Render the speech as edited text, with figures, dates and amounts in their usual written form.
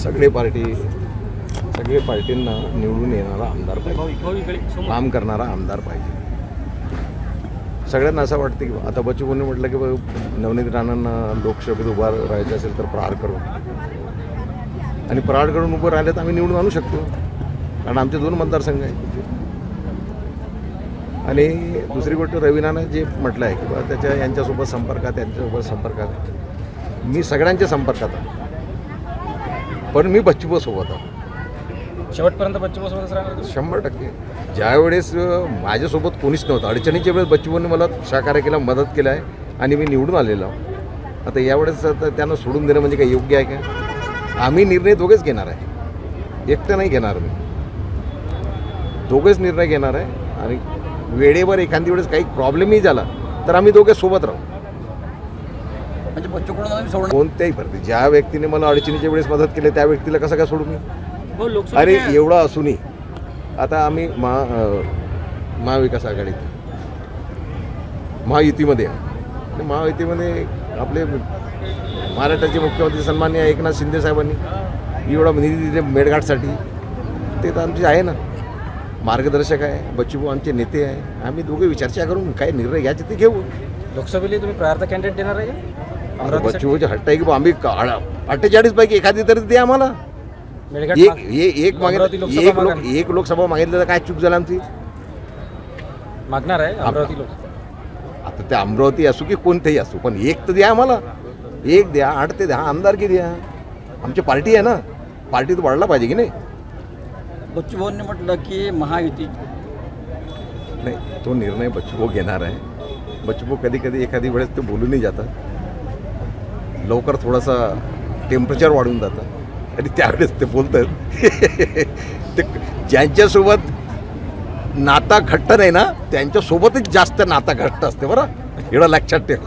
सगळे पार्टींना निवडून येणारा आमदार पाहिजे, काम करणारा आमदार पाहिजे. सगळ्यांना असं वाटतं की आता बच्चू कडूंनी म्हटलं की नवनीत राणांना लोकसभेत उभा राहायचं असेल तर प्रहार करू, आणि प्रहार करून उभं राहिलं तर आम्ही निवडून आणू शकतो, कारण आमचे 2 मतदारसंघ आहेत. आणि दुसरी गोष्ट रवीनानं जे म्हटलं आहे की त्याच्या यांच्यासोबत संपर्कात मी सगळ्यांच्या संपर्कात आहे, पण मी बच्चूभाऊसोबत आहे शेवटपर्यंत. बच्चूभाऊसोबतच राहणार 100%. ज्यावेळेस माझ्यासोबत कोणीच नव्हतं, अडचणीच्या वेळेस बच्चूभाऊंनी मला सहकार्य केलं, मदत केलं आहे, आणि मी निवडून आलेलो. आता यावेळेस त्यांना सोडून देणं म्हणजे काही योग्य आहे का? आम्ही निर्णय दोघेच घेणार आहे, एकटं नाही घेणार. मी दोघेच निर्णय घेणार आहे, आणि वेळेवर एखादी वेळेस काही प्रॉब्लेमही झाला तर आम्ही दोघे सोबत राहू. म्हणजे बच्चू कडूंना सोडणार कोणत्याही प्रति ज्या व्यक्तीने मला अडचणीच्या वेळेस मदत केली त्या व्यक्तीला कसं काय सोडू मी? हो, अरे एवढं असूनही आता आम्ही महाविकास आघाडीत महायुतीमध्ये आहे, आणि महायुतीमध्ये आपले महाराष्ट्राचे मुख्यमंत्री सन्माननीय एकनाथ शिंदे साहेबांनी एवढा निधी दिले मेळघाटसाठी, ते तर आमचे आहे ना, मार्गदर्शक आहे. बच्चूभाऊ आमचे नेते आहे, आम्ही दोघे चर्चा करून काय निर्णय घ्यायचे ते घेऊ. लोकसभेला तुम्ही प्रहारचा कॅन्डिडेट देणार आहे का? बच्चूभाऊचे हट्ट आहे की आम्ही 48 पैकी एखादी तरी द्या आम्हाला. एक लोकसभा मागितलं तर काय चूक झाली आमची? मागणार आहे अमरावती लोक. आता ते अमरावती असू की कोणतेही असू, पण एक तर द्या आम्हाला, एक द्या, 8 ते 10 आमदारकी द्या. आमची पार्टी आहे ना, पार्टी तर वाढला पाहिजे की नाही? बच्चू भाऊंनी म्हटलं की महायुती नाही, तो निर्णय बच्चूभाऊ घेणार आहे. बच्चूभाऊ कधी एखादी वेळेस ते बोलूनही जातात, लवकर थोडासा टेम्परेचर वाढून जातं, आणि त्यावेळेस ते बोलतात. ते ज्यांच्यासोबत नाता घट्ट नाही ना, त्यांच्यासोबतच जास्त नाता घट्ट असते बरं, एवढं लक्षात ठेव.